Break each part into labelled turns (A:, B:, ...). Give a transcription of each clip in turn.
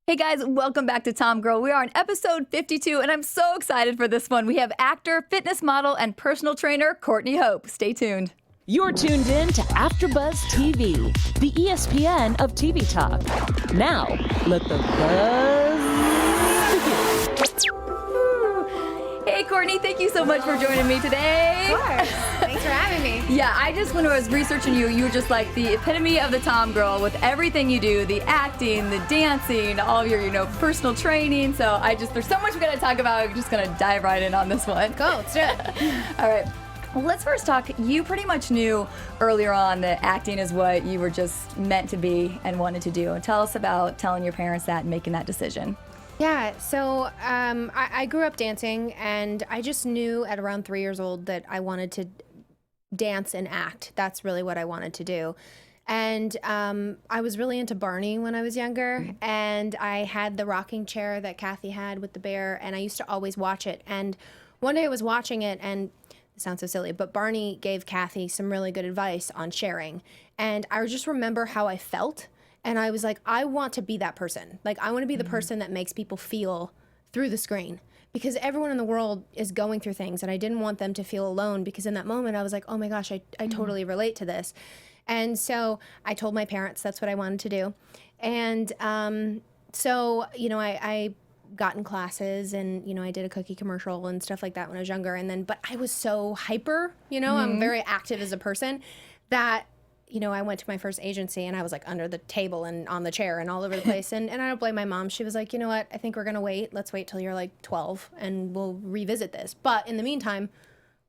A: Hey guys, welcome back to TomGirl. We are on episode 52, and I'm so excited for this one. We have actor, fitness model, and personal trainer Courtney Hope. Stay tuned.
B: You're tuned in to AfterBuzz TV, the ESPN of TV talk. Now, let the buzz begin.
A: Hey Courtney, thank you so much for joining me today.
C: Of course. Thanks for having me.
A: Yeah, when I was researching you, you were just like the epitome of the TomGirl with everything you do, the acting, the dancing, all of your, personal training. So there's so much we gotta talk about. We're just gonna dive right in on this one.
C: Go, let's do it.
A: All right. Well, let's first talk. You pretty much knew earlier on that acting is what you were just meant to be and wanted to do. Tell us about telling your parents that and making that decision.
C: Yeah, so I grew up dancing, and I just knew at around 3 years old that I wanted to dance and act. That's really what I wanted to do. And I was really into Barney when I was younger, and I had the rocking chair that Kathy had with the bear, and I used to always watch it. And one day I was watching it, and it sounds so silly, but Barney gave Kathy some really good advice on sharing. And I just remember how I felt. And I was like, I want to be that person. Like, I want to be the person that makes people feel through the screen. Because everyone in the world is going through things, and I didn't want them to feel alone, because in that moment I was like, oh my gosh, I totally relate to this. And so I told my parents that's what I wanted to do. And so, I got in classes, and, I did a cookie commercial and stuff like that when I was younger. But I was so hyper, I'm very active as a person, that I went to my first agency, and I was like under the table and on the chair and all over the place. And I don't blame my mom. She was like, you know what? I think we're going to wait. Let's wait till you're like 12 and we'll revisit this. But in the meantime,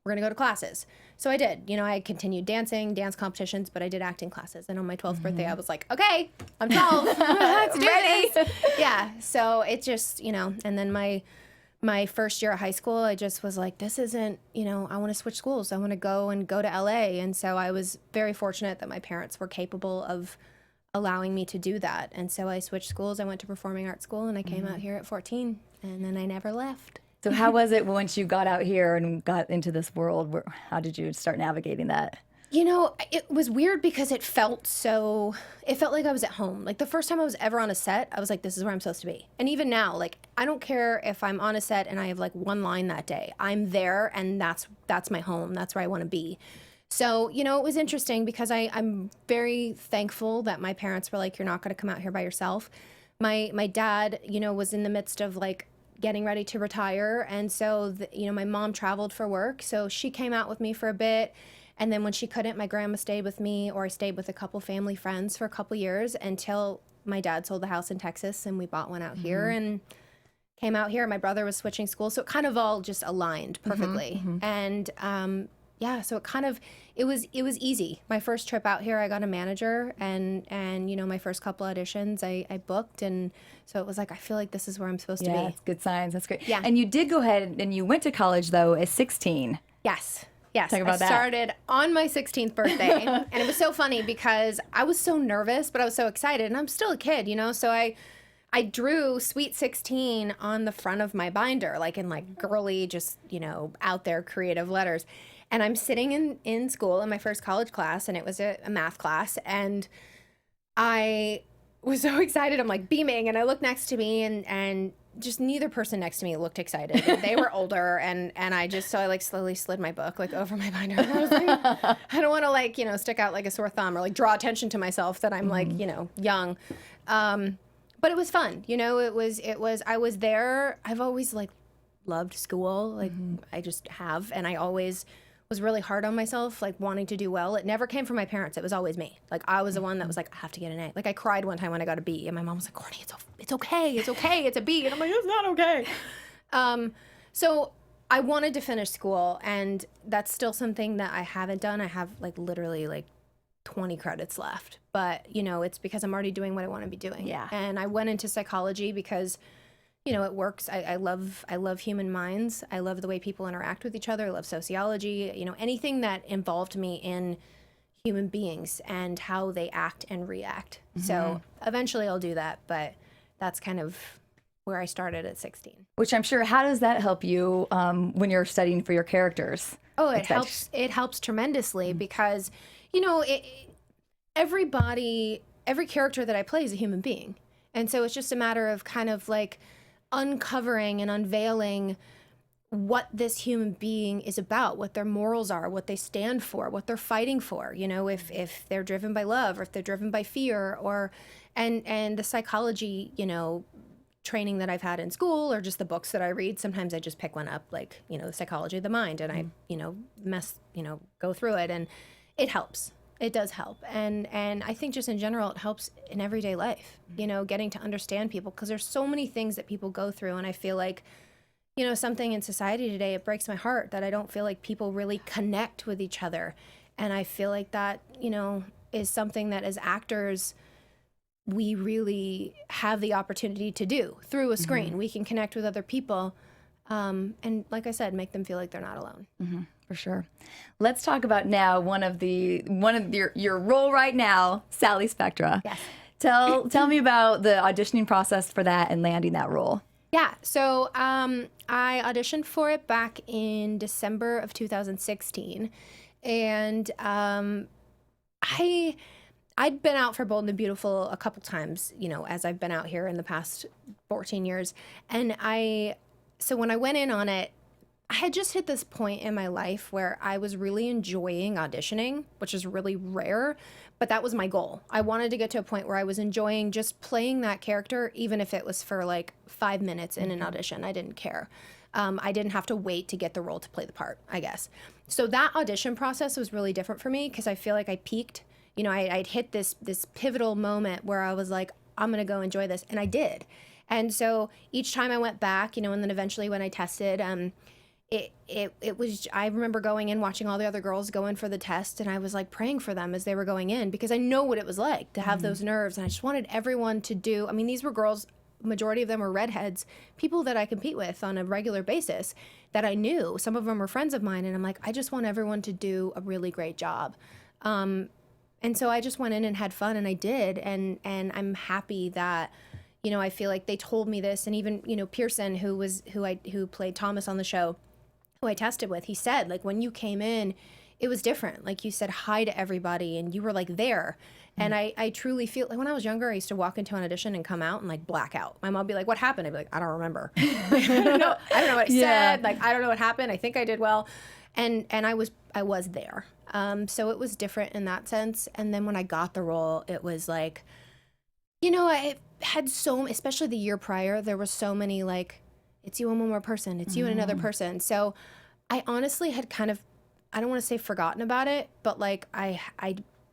C: we're going to go to classes. So I did. I continued dancing, dance competitions, but I did acting classes. And on my 12th birthday, I was like, okay, I'm 12. Let's do this. Yeah. So it just, and then my first year of high school, I just was like, this isn't, I want to switch schools. I want to go to LA. And so I was very fortunate that my parents were capable of allowing me to do that. And so I switched schools. I went to performing arts school, and I came out here at 14, and then I never left.
A: So how was it once you got out here and got into this world? How did you start navigating that?
C: It was weird because it felt like I was at home. Like, the first time I was ever on a set, I was like, this is where I'm supposed to be. And even now, like, I don't care if I'm on a set and I have like one line that day. I'm there, and that's my home. That's where I want to be. So, it was interesting because I'm very thankful that my parents were like, you're not going to come out here by yourself. My dad, was in the midst of like getting ready to retire. And so, my mom traveled for work. So she came out with me for a bit. And then when she couldn't, my grandma stayed with me, or I stayed with a couple family friends for a couple years until my dad sold the house in Texas, and we bought one out here and came out here. My brother was switching schools, so it kind of all just aligned perfectly. And so it was easy. My first trip out here, I got a manager, and my first couple auditions I booked, and so it was like, I feel like this is where I'm supposed to be.
A: Yeah, good signs. That's great.
C: Yeah.
A: And you did go ahead and you went to college though at 16.
C: Yes.
A: Talk about
C: I started on my 16th birthday, and it was so funny because I was so nervous, but I was so excited, and I'm still a kid, so I drew Sweet 16 on the front of my binder, like in like girly, just, out there creative letters. And I'm sitting in school in my first college class, and it was a math class, and I was so excited. I'm like beaming, and I look next to me, and just neither person next to me looked excited. They were older, and I like slowly slid my book like over my binder. And I was like, I don't want to like, stick out like a sore thumb or like draw attention to myself that I'm like, young. But it was fun. I was there. I've always like loved school. Like I just have. And I always was really hard on myself, like wanting to do well. It never came from my parents. It was always me. Like I was the one that was like, I have to get an A. Like I cried one time when I got a B, and my mom was like, Courtney, it's okay. It's okay. It's a B. And I'm like, it's not okay. So I wanted to finish school, and that's still something that I haven't done. I have like literally like 20 credits left, but it's because I'm already doing what I want to be doing.
A: Yeah.
C: And I went into psychology because it works. I love human minds. I love the way people interact with each other. I love sociology. Anything that involved me in human beings and how they act and react. So eventually I'll do that, but that's kind of where I started at 16.
A: Which I'm sure, how does that help you when you're studying for your characters?
C: Oh, it helps. It helps tremendously because, every character that I play is a human being. And so it's just a matter of kind of like uncovering and unveiling what this human being is about, what their morals are, what they stand for, what they're fighting for, you know, if they're driven by love or if they're driven by fear, or and the psychology, you know, training that I've had in school, or just the books that I read. Sometimes I just pick one up, like, you know, the psychology of the mind, and I, you know, go through it, and it helps. It does help. And I think just in general, it helps in everyday life, you know, getting to understand people, because there's so many things that people go through. And I feel like, you know, something in society today, it breaks my heart that I don't feel like people really connect with each other. And I feel like that, you know, is something that as actors, we really have the opportunity to do through a screen. We can connect with other people. And like I said, make them feel like they're not alone.
A: For sure. Let's talk about now one of your role right now, Sally Spectra.
C: Yes.
A: Tell me about the auditioning process for that and landing that role.
C: Yeah, so I auditioned for it back in December of 2016, and I'd been out for Bold and the Beautiful a couple times, you know, as I've been out here in the past 14 years, and so when I went in on it, I had just hit this point in my life where I was really enjoying auditioning, which is really rare, but that was my goal. I wanted to get to a point where I was enjoying just playing that character, even if it was for like 5 minutes in an audition. I didn't care. I didn't have to wait to get the role to play the part, I guess. So that audition process was really different for me, because I feel like I peaked. You know, I'd hit this pivotal moment where I was like, I'm going to go enjoy this. And I did. And so each time I went back, you know, and then eventually when I tested, it was, I remember going in, watching all the other girls go in for the test, and I was like praying for them as they were going in, because I know what it was like to have those nerves. And I just wanted everyone to do, I mean, these were girls, majority of them were redheads, people that I compete with on a regular basis that I knew. Some of them were friends of mine. And I'm like, I just want everyone to do a really great job. And so I just went in and had fun, and I did. And I'm happy that, you know, I feel like they told me this. And even, you know, Pearson, who played Thomas on the show, who I tested with, he said, like, when you came in, it was different. Like, you said hi to everybody, and you were like there. And I truly feel like when I was younger, I used to walk into an audition and come out and like black out. My mom would be like, what happened? I'd be like, I don't remember. I don't know what I said. Like, I don't know what happened. I think I did well. And I was there. So it was different in that sense. And then when I got the role, it was like, you know, I had especially the year prior, there were so many like, it's you and one more person. It's you and another person. So I honestly had kind of, I don't want to say forgotten about it, but like I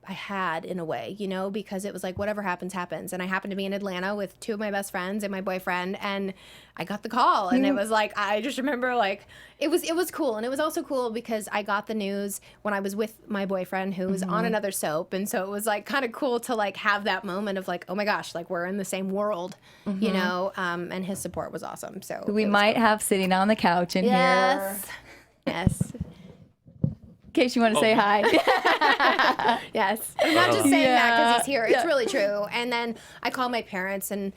C: had in a way, you know, because it was like whatever happens, happens. And I happened to be in Atlanta with two of my best friends and my boyfriend, and I got the call. And it was like, I just remember like, it was cool. And it was also cool because I got the news when I was with my boyfriend who was on another soap. And so it was like kind of cool to like have that moment of like, oh my gosh, like we're in the same world, you know, and his support was awesome. So
A: we might have sitting on the couch in here.
C: Yes.
A: In case you want to say hi.
C: Yes. I'm not just saying that because he's here. It's really true. And then I called my parents, and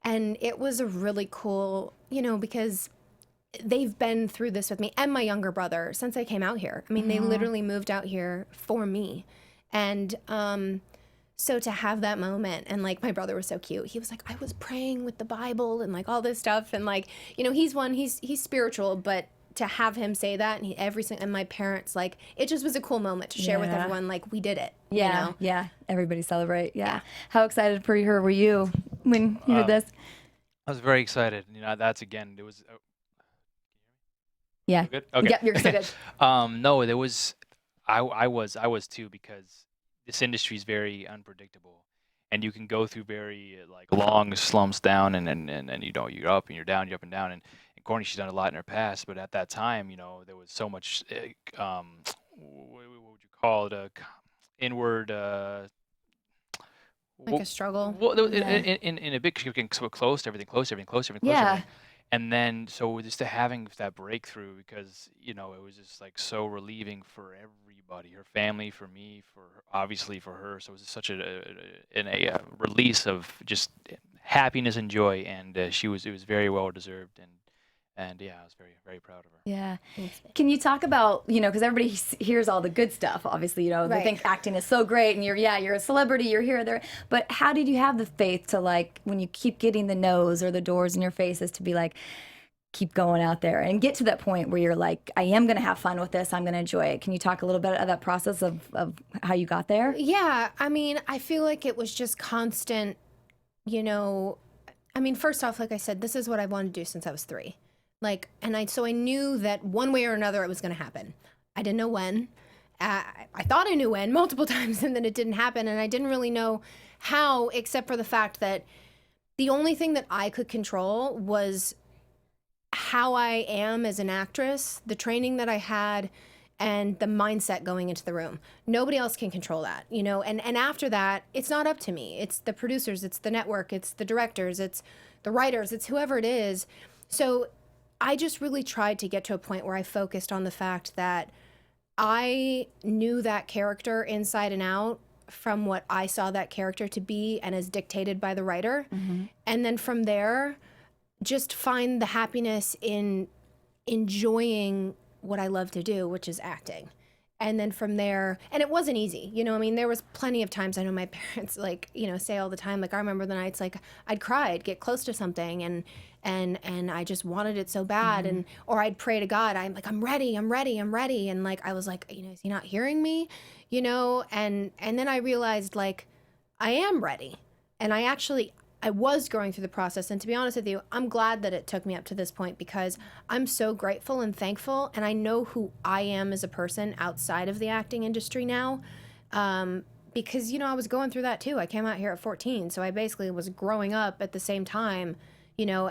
C: it was a really cool, you know, because they've been through this with me and my younger brother since I came out here. I mean, they literally moved out here for me. And so to have that moment, and like my brother was so cute. He was like, I was praying with the Bible and like all this stuff. And like, you know, he's spiritual, but to have him say that, and and my parents, like, it just was a cool moment to share with everyone, like, we did it.
A: Yeah,
C: you know?
A: Yeah. Everybody celebrate. Yeah. How excited for her were you when you did this?
D: I was very excited. You know, that's again, it was.
A: Yeah.
D: Good? Okay.
A: Yep, you're so good.
D: No, there was, I was too, because this industry is very unpredictable, and you can go through very like long slumps down, and you know, you're up and you're down, you're up and down, and Courtney, she's done a lot in her past, but at that time, you know, there was so much, what would you call it, inward,
C: Like a struggle.
D: well, in a big, getting so close to everything, close to everything.
A: Yeah.
D: And then, so just to having that breakthrough, because, you know, it was just like so relieving for everybody, her family, for me, obviously for her. So it was such a release of just happiness and joy, and it was very well deserved. And yeah, I was very, very proud of her.
A: Yeah. Can you talk about, because everybody hears all the good stuff, obviously, they
C: Right.
A: think acting is so great and you're a celebrity, you're here, there. But how did you have the faith to, like, when you keep getting the no's or the doors in your faces, to be like, keep going out there and get to that point where you're like, I am going to have fun with this. I'm going to enjoy it. Can you talk a little bit of that process of how you got there?
C: Yeah. I mean, I feel like it was just constant, first off, like I said, this is what I wanted to do since I was 3. So I knew that one way or another it was going to happen. I didn't know when. I thought I knew when multiple times, and then it didn't happen. And I didn't really know how, except for the fact that the only thing that I could control was how I am as an actress, the training that I had, and the mindset going into the room. Nobody else can control that, and after that, it's not up to me. It's the producers, it's the network, it's the directors, it's the writers, it's whoever it is. So I just really tried to get to a point where I focused on the fact that I knew that character inside and out from what I saw that character to be and as dictated by the writer. Mm-hmm. And then from there, just find the happiness in enjoying what I love to do, which is acting. And then from there, and it wasn't easy, there was plenty of times, I know my parents say all the time, I remember the nights I'd cry, I'd get close to something and I just wanted it so bad. Mm-hmm. Or I'd pray to God, I'm ready. And I was like, is he not hearing me? And then I realized I am ready. And I was going through the process, and to be honest with you, I'm glad that it took me up to this point because I'm so grateful and thankful, and I know who I am as a person outside of the acting industry now, because, I was going through that too. I came out here at 14, so I basically was growing up at the same time,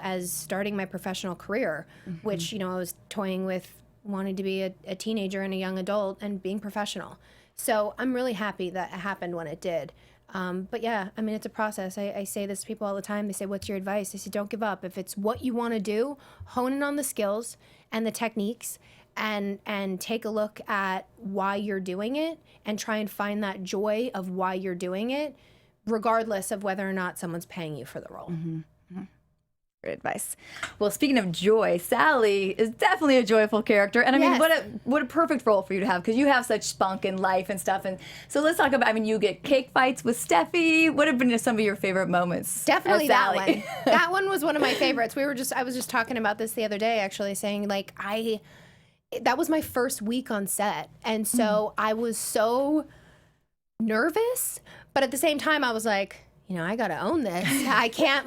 C: as starting my professional career, mm-hmm. which, I was toying with wanting to be a teenager and a young adult and being professional. So I'm really happy that it happened when it did. But yeah, it's a process. I say this to people all the time. They say, what's your advice? I say, don't give up. If it's what you want to do, hone in on the skills and the techniques and take a look at why you're doing it and try and find that joy of why you're doing it, regardless of whether or not someone's paying you for the role.
A: Mm-hmm. Mm-hmm. Great advice. Well, speaking of joy, Sally is definitely a joyful character, and
C: Yes.
A: what a perfect role for you to have because you have such spunk in life and stuff. And so let's talk about. You get cake fights with Steffi. What have been some of your favorite moments?
C: Definitely
A: as
C: that
A: Sally?
C: one. That one was one of my favorites. I was just talking about this the other day, actually, saying that was my first week on set, and so I was so nervous, but at the same time, I was like, I got to own this. I can't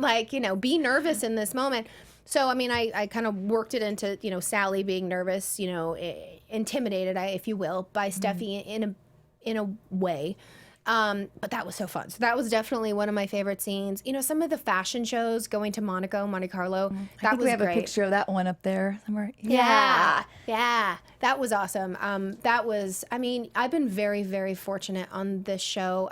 C: be nervous in this moment. So, I kind of worked it into, Sally being nervous, intimidated, if you will, by Steffi in a way. But that was so fun. So that was definitely one of my favorite scenes. Some of the fashion shows, going to Monaco, Monte Carlo,
A: I think
C: was
A: we have
C: great.
A: a picture of that one up there somewhere.
C: Yeah. That was awesome. I've been very, very fortunate on this show.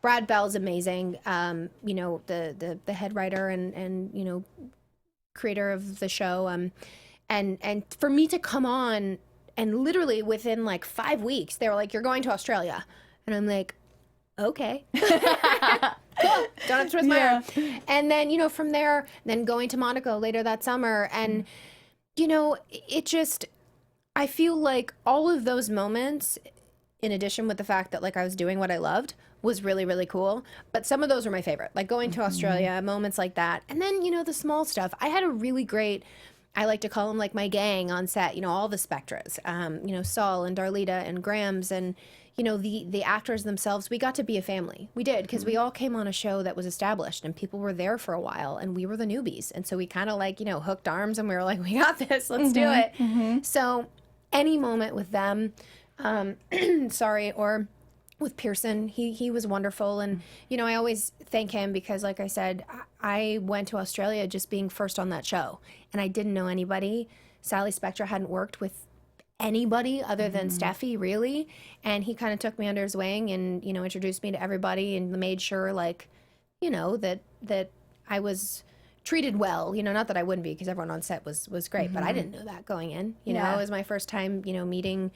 C: Brad Bell's amazing. The head writer and creator of the show. And for me to come on and literally within 5 weeks, they were like, "You're going to Australia," and I'm like, "Okay, cool. Don't have to twist my arm." And then from there, then going to Monaco later that summer, and it just, I feel like all of those moments, in addition with the fact that I was doing what I loved, was really, really cool. But some of those were my favorite, going to Australia, moments like that. And then, the small stuff. I had a really great, I like to call them my gang on set, all the Spectras, Saul and Darlita and Grams and, the actors themselves. We got to be a family. We did, because we all came on a show that was established and people were there for a while and we were the newbies. And so we kind of hooked arms and we were like, we got this, let's do it. Mm-hmm. So any moment with them, or with Pearson, he was wonderful. And, I always thank him because, like I said, I went to Australia just being first on that show. And I didn't know anybody. Sally Spectra hadn't worked with anybody other than Steffi, really. And he kind of took me under his wing and, introduced me to everybody and made sure, that I was treated well. Not that I wouldn't be, because everyone on set was great. But I didn't know that going in. It was my first time, meeting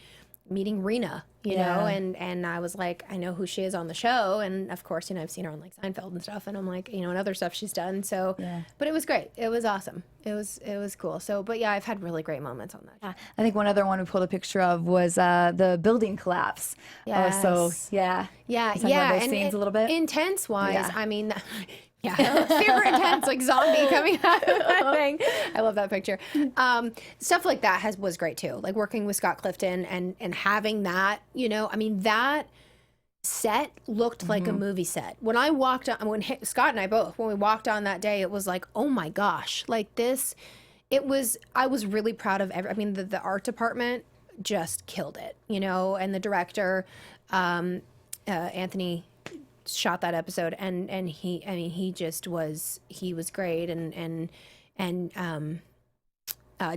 C: meeting Rena, you know, and I was like, I know who she is on the show, and of course, you know, I've seen her on like Seinfeld and stuff, and I'm like, you know, and other stuff she's done. So, but it was great. It was awesome. It was cool. So, but yeah, I've had really great moments on that.
A: Yeah. I think one other one we pulled a picture of was the building collapse.
C: Yes.
A: So yeah,
C: Yeah,
A: Talk about those scenes a little bit.
C: Intense wise,
A: Yeah.
C: I mean, yeah, super intense, like zombie coming out of that thing. I love that picture. Stuff like that was great too. Like working with Scott Clifton and having that, you know, I mean, that set looked like a movie set. When I walked on, Scott and I both, when we walked on that day, it was like, oh my gosh, like this. I was really proud of I mean, the art department just killed it, you know, and the director, Anthony, shot that episode, and he, I mean, he was great, and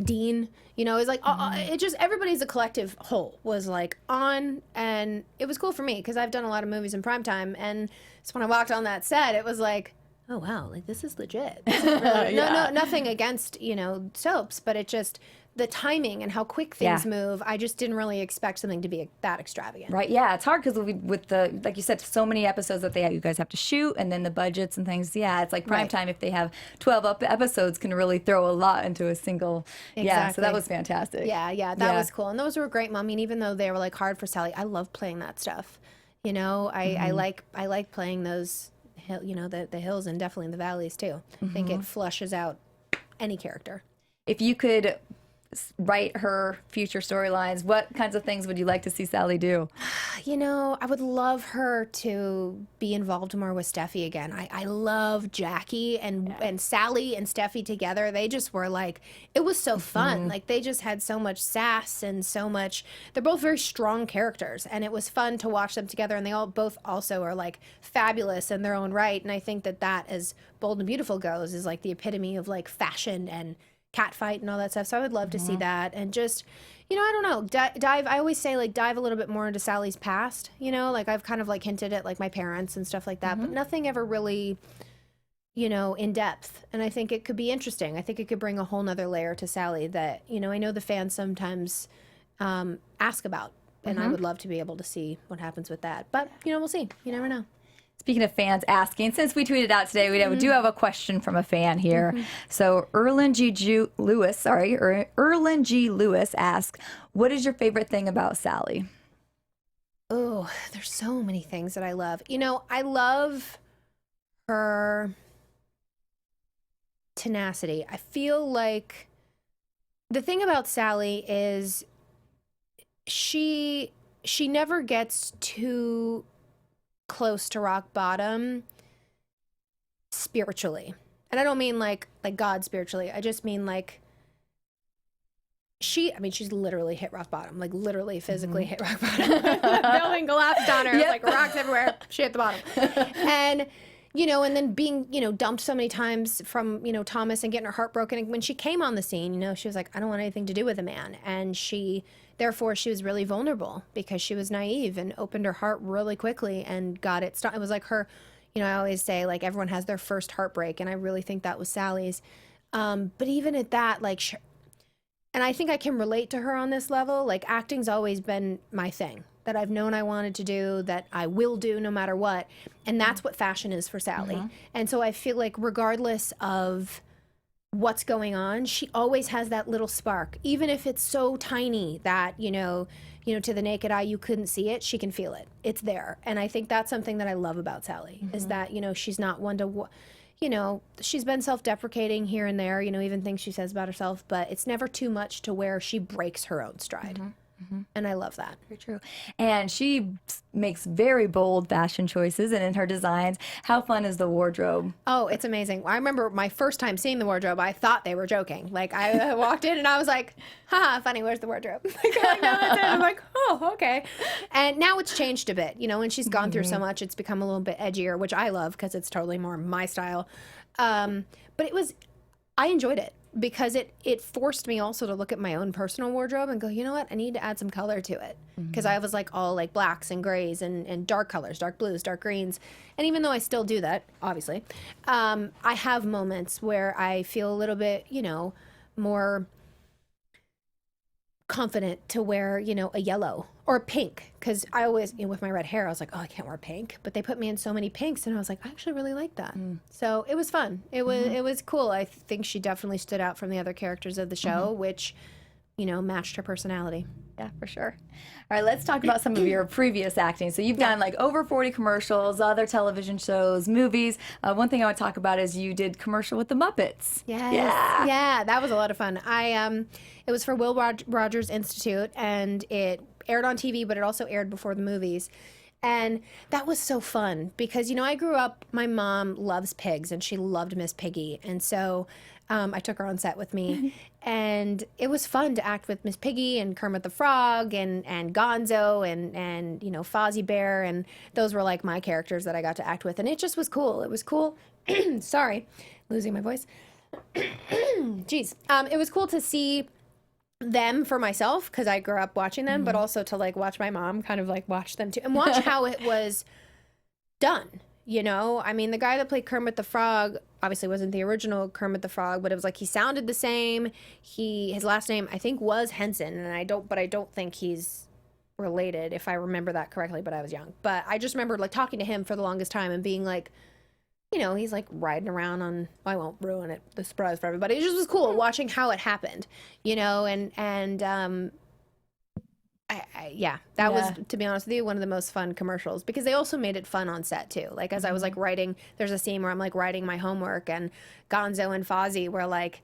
C: Dean, you know, it was like, it just, everybody's a collective whole was like on, and it was cool for me because I've done a lot of movies in primetime, and so when I walked on that set, it was like, oh wow, like this is legit. This is really, no, nothing against, you know, soaps, but it just, the timing and how quick things move, I just didn't really expect something to be that extravagant.
A: Right, yeah, it's hard because with the, like you said, so many episodes that you guys have to shoot, and then the budgets and things. Yeah, it's like prime time. If they have 12 episodes, can really throw a lot into a single.
C: Exactly.
A: Yeah, so that was fantastic.
C: Yeah, that was cool, and those were great. I mean, even though they were like hard for Sally, I love playing that stuff. You know, I like playing those, you know, the hills and definitely the valleys too. I think it flushes out any character.
A: If you could write her future storylines, what kinds of things would you like to see Sally do?
C: You know, I would love her to be involved more with Steffi again. I love Jackie and Sally and Steffi together. They just were like, it was so fun. Like they just had so much sass and so much, they're both very strong characters, and it was fun to watch them together, and they both also are like fabulous in their own right. And I think that as Bold and Beautiful goes is like the epitome of like fashion and catfight and all that stuff. So I would love to see that, and just, you know, I don't know, dive. I always say like dive a little bit more into Sally's past. You know, like I've kind of like hinted at like my parents and stuff like that, but nothing ever really, you know, in depth. And I think it could be interesting. I think it could bring a whole nother layer to Sally that, you know, I know the fans sometimes ask about, and I would love to be able to see what happens with that. But you know, we'll see. You never know.
A: Speaking of fans asking, since we tweeted out today, we do have a question from a fan here. So Erlen G. Lewis asks, what is your favorite thing about Sally?
C: Oh, there's so many things that I love. You know, I love her tenacity. I feel like the thing about Sally is she never gets too close to rock bottom spiritually, and I don't mean like God spiritually. I just mean like she's literally hit rock bottom, like literally physically hit rock bottom. The building collapsed on her, like rocks everywhere. She hit the bottom, and you know, and then being, you know, dumped so many times from, you know, Thomas, and getting her heart broken. And when she came on the scene, you know, she was like, I don't want anything to do with a man, and therefore she was really vulnerable because she was naive and opened her heart really quickly and got it started. It was like her, you know, I always say like everyone has their first heartbreak, and I really think that was Sally's. But even at that, like, and I think I can relate to her on this level. Like acting's always been my thing that I've known I wanted to do, that I will do no matter what. And that's what fashion is for Sally. And so I feel like regardless of what's going on, she always has that little spark, even if it's so tiny that, you know, to the naked eye, you couldn't see it, she can feel it. It's there. And I think that's something that I love about Sally, is that, you know, she's not one to, you know, she's been self-deprecating here and there, you know, even things she says about herself, but it's never too much to where she breaks her own stride. And I love that.
A: Very true. And she makes very bold fashion choices, and in her designs, how fun is the wardrobe? Oh,
C: it's amazing. I remember my first time seeing the wardrobe, I thought they were joking. Like I walked in and I was like, haha, funny, where's the wardrobe? Like, no, that's it. I'm like, oh, okay. And now it's changed a bit, you know, when she's gone through so much, it's become a little bit edgier, which I love because it's totally more my style. But I enjoyed it, because it forced me also to look at my own personal wardrobe and go, you know what, I need to add some color to it, because I was like all like blacks and grays and dark colors, dark blues, dark greens. And even though I still do that, obviously, I have moments where I feel a little bit, you know, more confident to wear, you know, a yellow or a pink, because I always, you know, with my red hair, I was like, oh, I can't wear pink, but they put me in so many pinks, and I was like, I actually really like that. So it was fun. It was cool. I think she definitely stood out from the other characters of the show, which, you know, matched her personality.
A: Yeah, for sure. All right, let's talk about some of your previous acting. So you've done like over 40 commercials, other television shows, movies. One thing I want to talk about is you did commercial with the Muppets.
C: Yes.
A: Yeah.
C: Yeah, that was a lot of fun. It was for Will Rogers Institute, and it aired on TV, but it also aired before the movies. And that was so fun because, you know, I grew up, my mom loves pigs and she loved Miss Piggy. And so I took her on set with me and it was fun to act with Miss Piggy and Kermit the Frog and Gonzo and, you know, Fozzie Bear. And those were like my characters that I got to act with. And it just was cool. It was cool. Sorry, losing my voice. Jeez. It was cool to see them for myself because I grew up watching them, but also to like watch my mom kind of like watch them too and watch how it was done. You know, I mean, the guy that played Kermit the Frog obviously wasn't the original Kermit the Frog, but it was like he sounded the same. His last name I think was Henson, and I don't think he's related if I remember that correctly. But I was young. But I just remember like talking to him for the longest time and being like, you know, he's like riding around on, I won't ruin it, the surprise for everybody. It just was cool watching how it happened, you know, that was, to be honest with you, one of the most fun commercials because they also made it fun on set too. Like as I was like writing, there's a scene where I'm like writing my homework and Gonzo and Fozzie were like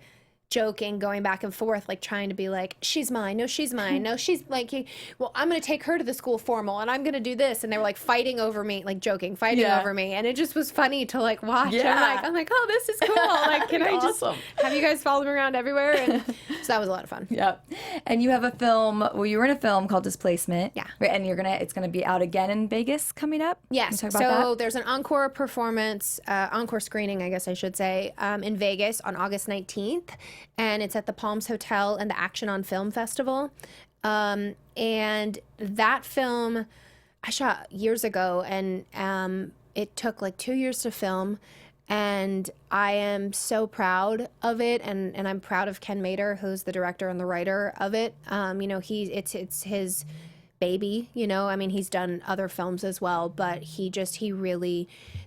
C: joking, going back and forth, like trying to be like, she's mine, no, she's mine, no, she's like, well, I'm gonna take her to the school formal and I'm gonna do this, and they were like fighting over me, like joking, fighting over me, and it just was funny to like watch. I'm like, oh, this is cool. Like, can I just have you guys follow me around everywhere? And so that was a lot of fun.
A: Yep. And you have a film, well, you were in a film called Displacement. Yeah. Right, and it's gonna be out again in Vegas coming up.
C: Yes.
A: Can you talk about
C: so
A: that?
C: There's an encore performance, encore screening, I guess I should say, in Vegas on August 19th. And it's at the Palms Hotel and the Action on Film Festival. And that film I shot years ago, and it took like 2 years to film. And I am so proud of it, and I'm proud of Ken Mader, who's the director and the writer of it. You know, it's his baby, you know. I mean, he's done other films as well, but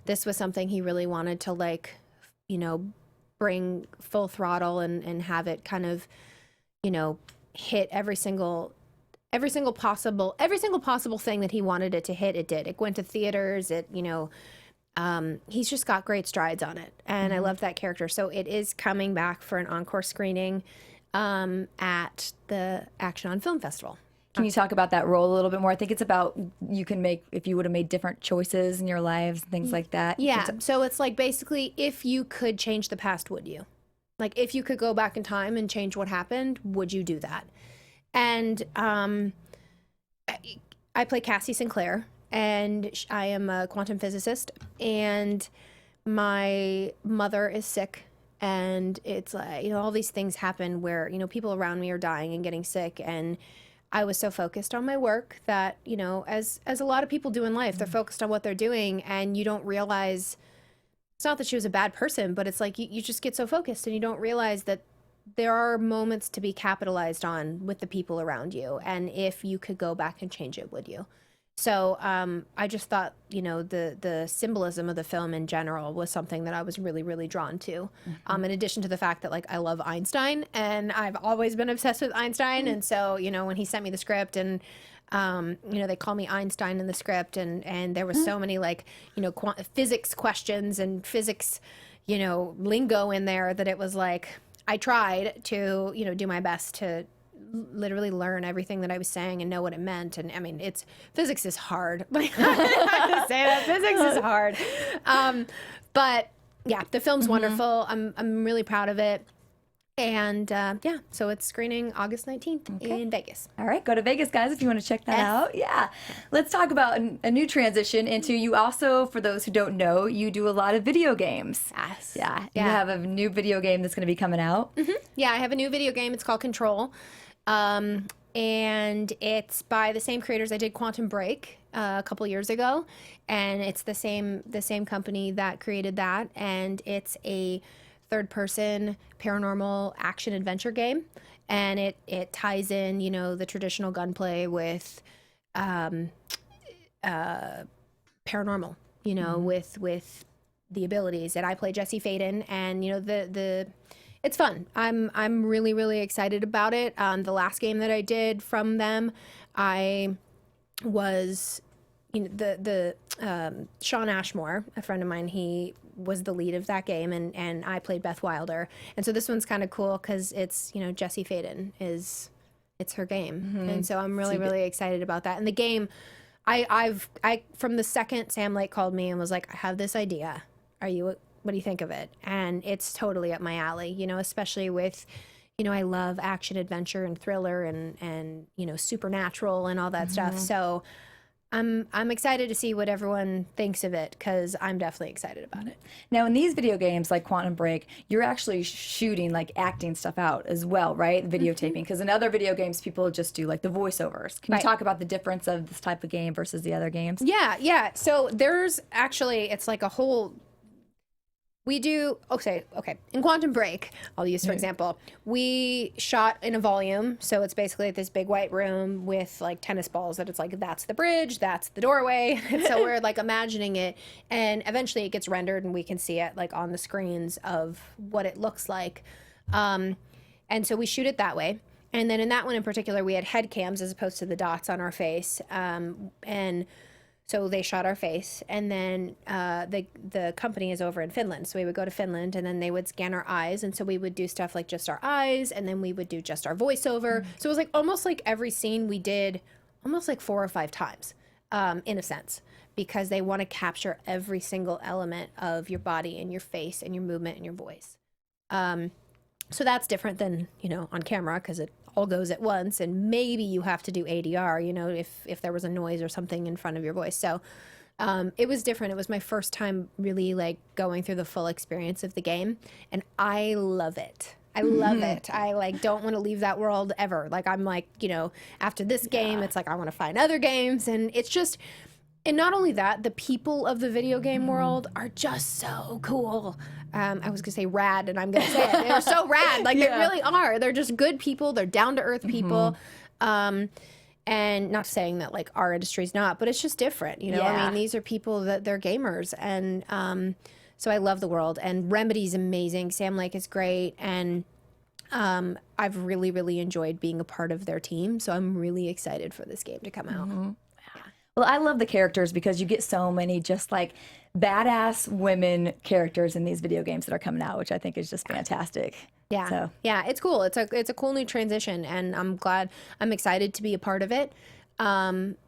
C: this was something he really wanted to, like, you know, bring full throttle and have it kind of, you know, hit every single possible thing that he wanted it to hit. It did. It went to theaters. It, you know, he's just got great strides on it, and I love that character. So it is coming back for an encore screening at the Action on Film Festival.
A: Can you talk about that role a little bit more? I think it's about you can make, if you would have made different choices in your lives and things like that.
C: Yeah. So it's like basically, if you could change the past, would you? Like, if you could go back in time and change what happened, would you do that? And I play Cassie Sinclair, and I am a quantum physicist, and my mother is sick. And it's like, you know, all these things happen where, you know, people around me are dying and getting sick, and I was so focused on my work that, you know, as a lot of people do in life, they're focused on what they're doing, and you don't realize, it's not that she was a bad person, but it's like you just get so focused and you don't realize that there are moments to be capitalized on with the people around you. And if you could go back and change it, would you? So I just thought, you know, the symbolism of the film in general was something that I was really, really drawn to. In addition to the fact that, like, I love Einstein, and I've always been obsessed with Einstein. And so, you know, when he sent me the script, and, you know, they call me Einstein in the script, and there was so many, like, you know, physics questions and physics, you know, lingo in there that it was like, I tried to, you know, do my best to literally learn everything that I was saying and know what it meant. And I mean, physics is hard. Like, I have to say that physics is hard. But yeah, the film's wonderful. I'm really proud of it. And yeah, so it's screening August 19th in Vegas.
A: All right, go to Vegas, guys, if you want to check that out. Yeah. Let's talk about a new transition into, you also, for those who don't know, you do a lot of video games.
C: Yes.
A: Yeah. You have a new video game that's going to be coming out.
C: Yeah, I have a new video game. It's called Control. And it's by the same creators I did Quantum Break a couple years ago, and it's the same company that created that, and it's a third-person paranormal action-adventure game, and it ties in, you know, the traditional gunplay with paranormal, you know, with the abilities. And I play Jesse Faden, and you know it's fun. I'm really, really excited about it. The last game that I did from them, I was, you know, the Sean Ashmore, a friend of mine, he was the lead of that game, and I played Beth Wilder. And so this one's kind of cool because it's, you know, Jesse Faden it's her game, and so I'm really, really excited about that. And the game, I from the second Sam Lake called me and was like, I have this idea. What do you think of it? And it's totally up my alley, you know, especially with, you know, I love action, adventure, and thriller, and you know, supernatural and all that stuff. So I'm excited to see what everyone thinks of it, because I'm definitely excited about it.
A: Now, in these video games like Quantum Break, you're actually shooting, like, acting stuff out as well, right? Videotaping, because in other video games, people just do, like, the voiceovers. Can you talk about the difference of this type of game versus the other games?
C: Yeah. So there's actually, it's like a whole... We do, okay. In Quantum Break, I'll use for example, we shot in a volume. So it's basically this big white room with like tennis balls that it's like, that's the bridge, that's the doorway. And so we're like imagining it, and eventually it gets rendered and we can see it like on the screens of what it looks like. And so we shoot it that way. And then in that one in particular, we had head cams as opposed to the dots on our face. And so they shot our face, and then the company is over in Finland. So we would go to Finland, and then they would scan our eyes. And so we would do stuff like just our eyes, and then we would do just our voiceover. So it was like almost like every scene we did almost like 4 or 5 times, in a sense, because they want to capture every single element of your body and your face and your movement and your voice. So that's different than, you know, on camera, because it all goes at once, and maybe you have to do ADR, you know, if there was a noise or something in front of your voice. So it was different. It was my first time really like going through the full experience of the game, and I love it. I love it. I like don't want to leave that world ever. Like I'm like, you know, after this game, it's like I want to find other games, and it's just... And not only that, the people of the video game world are just so cool. I was gonna say rad, and I'm gonna say it. They're so rad. Like they really are. They're just good people. They're down to earth people. And not saying that like our industry's not, but it's just different. You know, I mean, these are people that they're gamers, and so I love the world. And Remedy's amazing. Sam Lake is great, and I've really, really enjoyed being a part of their team. So I'm really excited for this game to come out.
A: Well, I love the characters because you get so many just like badass women characters in these video games that are coming out, which I think is just fantastic.
C: Yeah.
A: So.
C: Yeah, it's cool. It's a cool new transition, and I'm excited to be a part of it.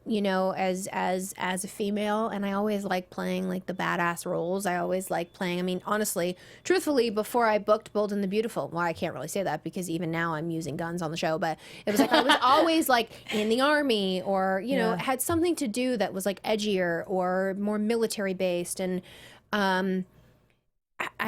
C: You know, as a female, and I always like playing like the badass roles. I always like playing, I mean, honestly, truthfully, before I booked Bold and the Beautiful, well, I can't really say that because even now I'm using guns on the show, but it was like I was always like in the army, or, you know, had something to do that was like edgier or more military based, and I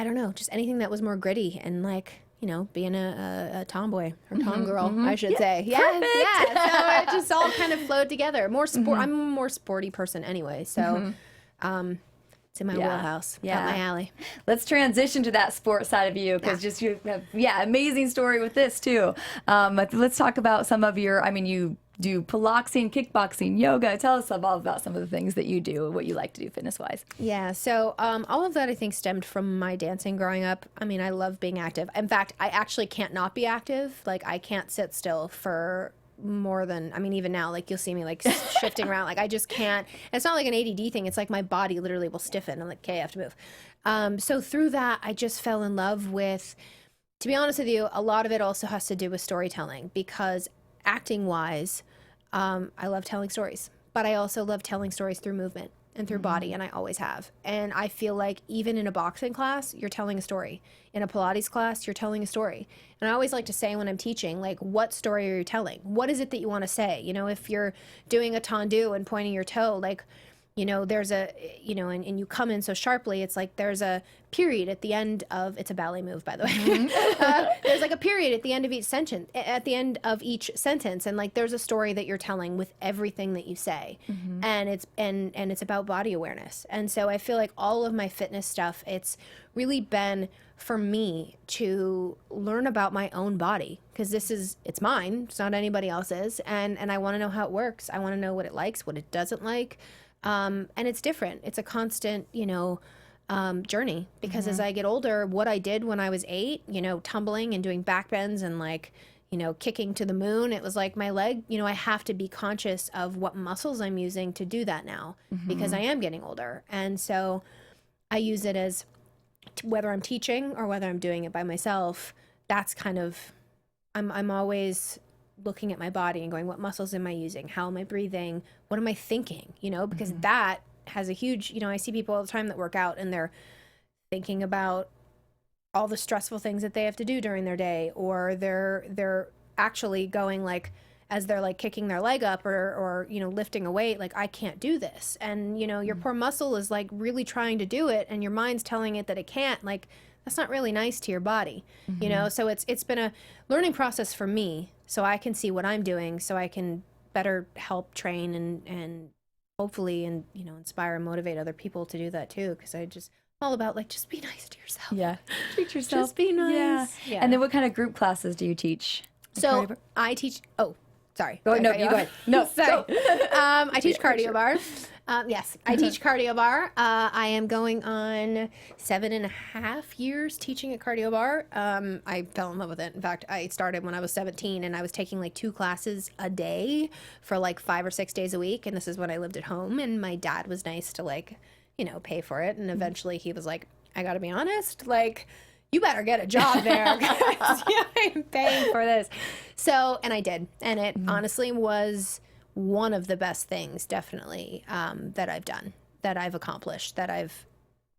C: don't know, just anything that was more gritty and like, you know, being a tomboy or tomgirl, I should say. Yeah, so it just all kind of flowed together. More sport. I'm a more sporty person anyway, so it's in my wheelhouse, up my alley.
A: Let's transition to that sports side of you, because just you have, amazing story with this too. Let's talk about some of your. I mean, you do piloxing, kickboxing, yoga. Tell us all about some of the things that you do, what you like to do fitness-wise.
C: Yeah, so all of that I think stemmed from my dancing growing up. I mean, I love being active. In fact, I actually can't not be active. Like, I can't sit still for more than, I mean, even now, like, you'll see me, like, shifting around. Like, I just can't. It's not like an ADD thing. It's like my body literally will stiffen. I'm like, okay, I have to move. So through that, I just fell in love with, to be honest with you, a lot of it also has to do with storytelling, because acting-wise, I love telling stories, but I also love telling stories through movement and through body, and I always have. And I feel like even in a boxing class, you're telling a story. In a Pilates class, you're telling a story. And I always like to say when I'm teaching, like, what story are you telling? What is it that you want to say? You know, if you're doing a tendu and pointing your toe, like, you know, there's a, you know, and you come in so sharply, it's like there's a period at the end of, it's a ballet move, by the way. There's like a period at the end of each sentence, and like there's a story that you're telling with everything that you say. And it's about body awareness. And so I feel like all of my fitness stuff, it's really been for me to learn about my own body, because it's mine, it's not anybody else's, and I want to know how it works. I want to know what it likes, what it doesn't like, and it's different. It's a constant, journey, because as I get older, what I did when I was 8, tumbling and doing back bends and like, kicking to the moon, it was like my leg, I have to be conscious of what muscles I'm using to do that now, because I am getting older. And so I use it as, whether I'm teaching or whether I'm doing it by myself, that's kind of, I'm always looking at my body and going, what muscles am I using? How am I breathing? What am I thinking? Because that has a huge, I see people all the time that work out and they're thinking about all the stressful things that they have to do during their day, or they're actually going like, as they're like kicking their leg up or lifting a weight, like, I can't do this. And, your poor muscle is like really trying to do it and your mind's telling it that it can't. Like, that's not really nice to your body, So it's been a learning process for me, so I can see what I'm doing, so I can better help train and hopefully inspire and motivate other people to do that too. Because I just all about like, just be nice to yourself.
A: Yeah. Treat yourself.
C: Just be nice.
A: Yeah. And then what kind of group classes do you teach?
C: So I teach, sorry.
A: No, you go ahead. No,
C: sorry. I teach cardio
A: sure.
C: bar. Yes, I teach cardio bar. I am going on 7.5 years teaching at cardio bar. I fell in love with it. In fact, I started when I was 17 and I was taking like 2 classes a day for like 5 or 6 days a week. And this is when I lived at home, and my dad was nice to like, pay for it. And eventually he was like, I gotta be honest, like, you better get a job there, because I'm paying for this. So, and I did. And it honestly was one of the best things, definitely, that I've done, that I've accomplished, that I've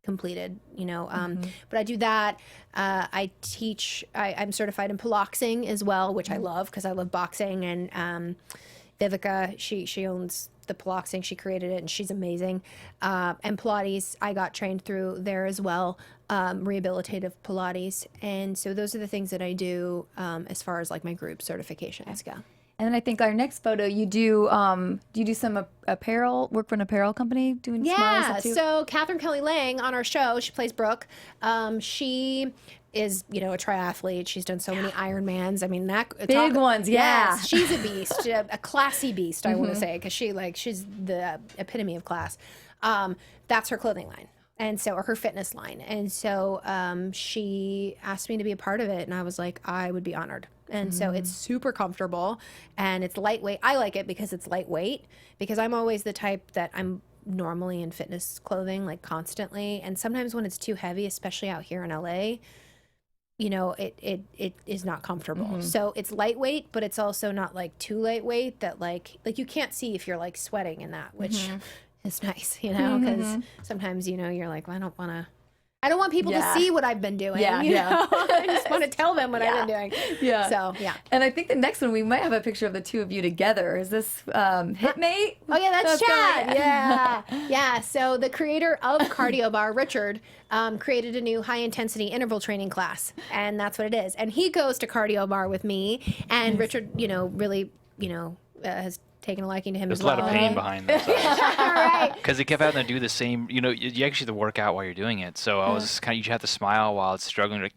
C: completed, But I do that. I teach, I'm certified in piloxing as well, which I love because I love boxing. And Vivica, she owns the piloxing, she created it, and she's amazing. And Pilates, I got trained through there as well, rehabilitative Pilates. And so those are the things that I do as far as like my group certifications go.
A: And then I think our next photo, you do you do some apparel, work for an apparel company doing
C: Yeah,
A: too?
C: so Catherine Kelly Lang on our show, she plays Brooke. She is, a triathlete. She's done so many Ironmans. I mean,
A: big ones, yeah.
C: Yes, she's a beast, a classy beast, I want to say, because she's the epitome of class. That's her clothing line. And so, or her fitness line. And so she asked me to be a part of it, and I was like, I would be honored. And so it's super comfortable and it's lightweight. I like it because it's lightweight, because I'm always the type that I'm normally in fitness clothing, like constantly. And sometimes when it's too heavy, especially out here in LA, it is not comfortable. So it's lightweight, but it's also not like too lightweight that like you can't see if you're like sweating in that, which is nice, because sometimes, you're like, well, I don't want people to see what I've been doing.
A: Yeah.
C: I just want to tell them what I've been doing.
A: Yeah.
C: So, yeah.
A: And I think the next one, we might have a picture of the two of you together. Is this Hitmate?
C: Oh, yeah, that's Chad.
A: Good.
C: Yeah. Yeah. So the creator of Cardio Bar, Richard, created a new high-intensity interval training class. And that's what it is. And he goes to Cardio Bar with me. And Richard, really, has taken a liking to him
D: There's
C: as well.
D: a lot of pain behind this.
C: Right.
D: Because they kept having to do the same, you actually have to work out while you're doing it. So I was kind of, you have to smile while it's struggling to,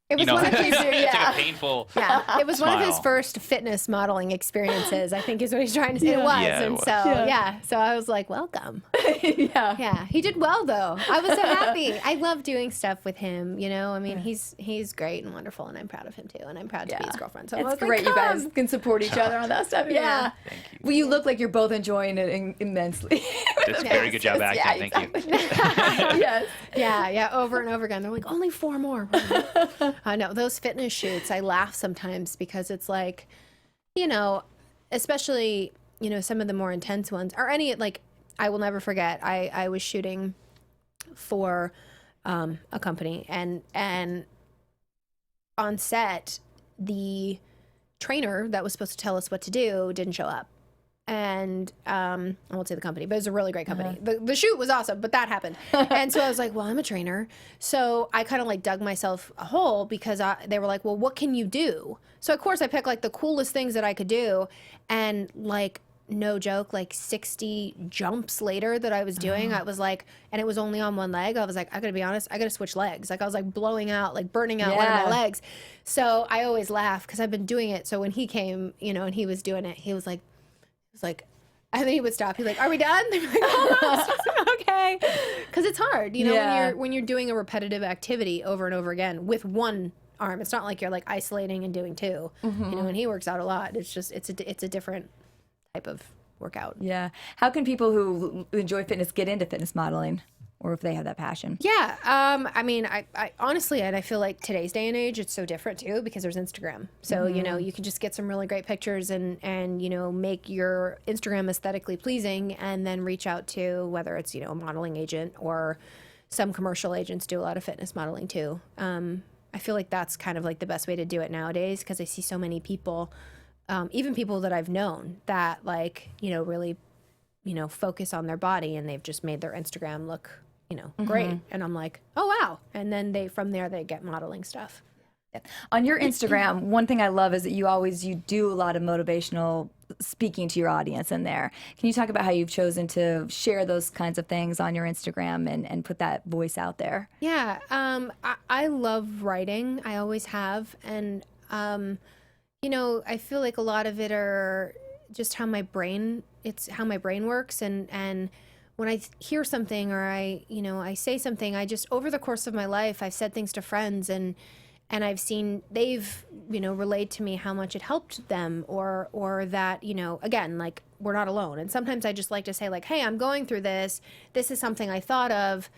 C: It was one of his,
D: it's like a painful
C: it was one of his
D: smile.
C: first fitness modeling experiences, I think is what he's trying to say. It was.
D: Yeah, it
C: and
D: was.
C: so, so I was like, welcome. Yeah. He did well, though. I was so happy. I love doing stuff with him, I mean, he's great and wonderful, and I'm proud of him, too. And I'm proud to be his girlfriend. So I
A: It's
C: was
A: great
C: like,
A: you guys
C: come.
A: can support each other on that stuff. Yeah.
D: Thank you.
A: Well, you look like you're both enjoying it immensely.
D: That's very good job acting. Thank you.
A: Yes.
C: Yeah, over and over again. They're like, only 4 more. I know, those fitness shoots, I laugh sometimes because it's like, especially, some of the more intense ones, or any, like, I will never forget, I was shooting for a company, and on set, the trainer that was supposed to tell us what to do didn't show up. And I won't say the company, but it was a really great company. The shoot was awesome, but that happened. And so I was like, well, I'm a trainer. So I kind of like dug myself a hole because they were like, well, what can you do? So of course I picked like the coolest things that I could do. And like no joke, like 60 jumps later that I was doing, I was like, and it was only on one leg. I was like, I gotta be honest, I gotta switch legs. Like I was like blowing out, like burning out one of my legs. So I always laugh because I've been doing it. So when he came, you know, and he was doing it, he was like, and then he would stop. He's like, "Are we done?" They'd be like, "Almost." Okay, because it's hard, you know, when you're doing a repetitive activity over and over again with one arm. It's not like you're like isolating and doing two. You know, and he works out a lot. It's just it's a different type of workout.
A: Yeah. How can people who enjoy fitness get into fitness modeling, or if they have that passion?
C: Yeah. I mean, I honestly, and I feel like today's day and age, it's so different too because there's Instagram. So, you know, you can just get some really great pictures and, you know, make your Instagram aesthetically pleasing and then reach out to whether it's, you know, a modeling agent or some commercial agents do a lot of fitness modeling too. I feel like that's kind of like the best way to do it nowadays because I see so many people, even people that I've known that like, you know, really, you know, focus on their body and they've just made their Instagram look, you know, great. And I'm like, oh, wow. And then from there, they get modeling stuff.
A: On your Instagram, one thing I love is that you do a lot of motivational speaking to your audience in there. Can you talk about how you've chosen to share those kinds of things on your Instagram and put that voice out there?
C: Yeah. I love writing. I always have. And, you know, I feel like a lot of it are just how my brain works. And when I hear something or I say something, I just, over the course of my life, I've said things to friends and I've seen they've, you know, relayed to me how much it helped them or that, you know, again, like we're not alone. And sometimes I just like to say like, hey, I'm going through this. This is something I thought of.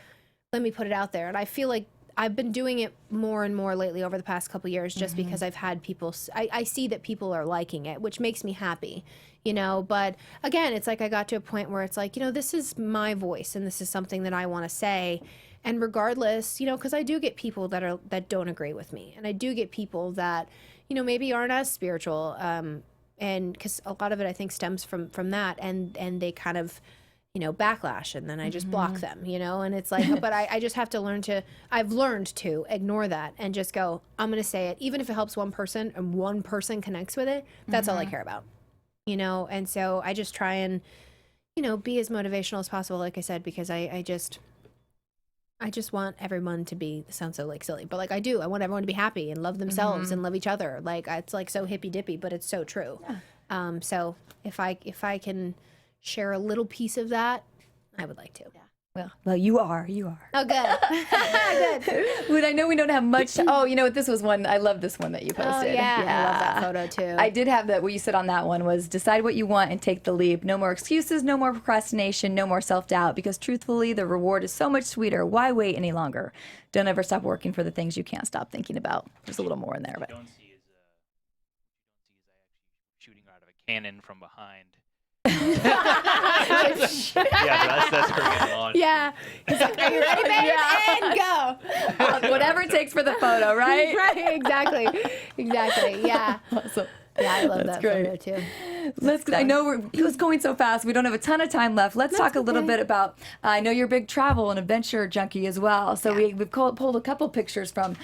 C: Let me put it out there. And I feel like I've been doing it more and more lately over the past couple of years just because I've had people, I see that people are liking it, which makes me happy, you know, but again, it's like I got to a point where it's like, you know, this is my voice and this is something that I want to say. And regardless, you know, because I do get people that don't agree with me, and I do get people that, you know, maybe aren't as spiritual, and because a lot of it I think stems from that, and they kind of, you know, backlash, and then I just block them, you know, and it's like, but I just have to I've learned to ignore that and just go, I'm gonna say it, even if it helps one person and one person connects with it, that's all I care about, you know, and so I just try and, you know, be as motivational as possible, like I said, because I just want everyone to be, it sounds so like silly, but like I want everyone to be happy and love themselves and love each other. Like it's like so hippy dippy, but it's so true. Yeah. So if I can share a little piece of that, I would like to. Yeah.
A: Well, you are.
C: Oh, good. Good.
A: Well, I know we don't have much. Oh, you know what? This was one. I love this one that you posted.
C: Oh, yeah. I love that photo too.
A: I did have that. What you said on that one was decide what you want and take the leap. No more excuses, no more procrastination, no more self-doubt. Because truthfully, the reward is so much sweeter. Why wait any longer? Don't ever stop working for the things you can't stop thinking about. There's a little more in there, but.
D: What you don't see is I actually shooting out of a cannon from behind. Yeah, that's her getting launched.
C: Yeah. He's like, are you ready, babe? And go.
A: Whatever it takes for the photo, right?
C: Right, exactly. Yeah.
A: Awesome.
C: Yeah, I love that
A: great.
C: photo too.
A: I know it was going so fast. We don't have a ton of time left. Let's talk a little bit about. I know you're a big travel and adventure junkie as well. So we've pulled a couple pictures from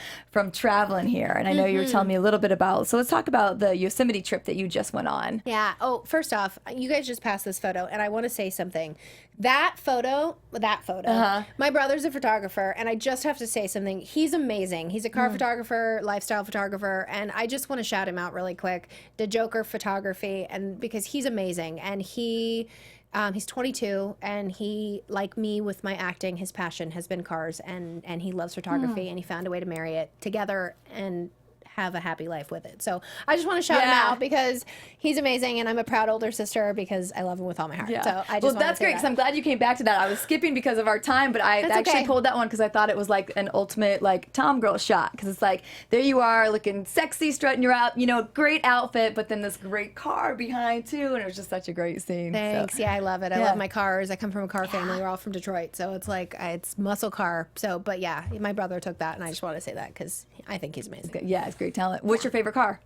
A: traveling here, and I know you were telling me a little bit about. So let's talk about the Yosemite trip that you just went on.
C: Yeah. Oh, first off, you guys just passed this photo, and I want to say something. That photo. My brother's a photographer, and I just have to say something. He's amazing. He's a car photographer, lifestyle photographer, and I just want to shout him out really quick. The Joker Photography, and because he's amazing, and he's 22, and he, like me with my acting, his passion has been cars, and he loves photography, and he found a way to marry it together and have a happy life with it. So I just want to shout him out because he's amazing, and I'm a proud older sister because I love him with all my heart.
A: Yeah.
C: So I just
A: that's great because I'm glad you came back to that. I was skipping because of our time, but I actually pulled that one because I thought it was like an ultimate like TomGirl shot because it's like there you are looking sexy, strutting your out, you know, great outfit, but then this great car behind too, and it was just such a great scene.
C: Thanks. So. Yeah, I love it. I love my cars. I come from a car family. We're all from Detroit, so it's like it's muscle car. So, but yeah, my brother took that, and I just want to say that because I think he's amazing.
A: Yeah, it's great talent. What's your favorite car?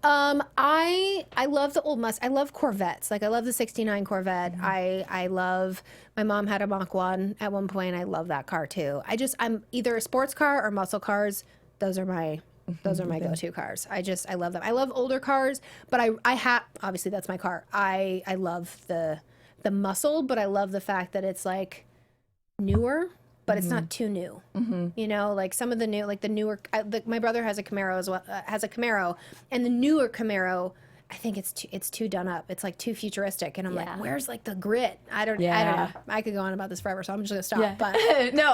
C: I love the old I love Corvettes. Like I love the '69 Corvette. I love. My mom had a Mach 1 at one point. I love that car too. I'm either a sports car or muscle cars. Those are my Those are my go-to cars. I love them. I love older cars, but I have, obviously that's my car. I love the muscle, but I love the fact that it's like newer, but it's not too new. You know, like some of the new, like the newer, my brother has a Camaro as well, has a Camaro, and the newer Camaro, I think it's too done up. It's like too futuristic, and I'm like, where's like the grit? I don't know. I could go on about this forever, so I'm just gonna stop. But
A: No,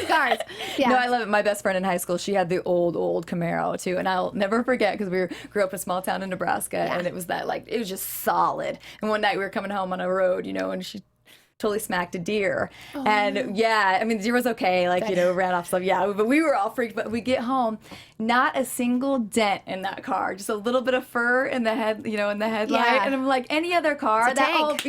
C: cars.
A: No, I love it. My best friend in high school, she had the old Camaro too, and I'll never forget because grew up in a small town in Nebraska, and it was that like it was just solid. And one night we were coming home on a road, you know, and she totally smacked a deer. And yeah, I mean, the deer was okay, like, you know, ran off stuff. Yeah, but we were all freaked. But we get home, not a single dent in that car, just a little bit of fur in the head, you know, in the headlight.
C: Yeah.
A: And I'm like, any other car,
C: It's a tank.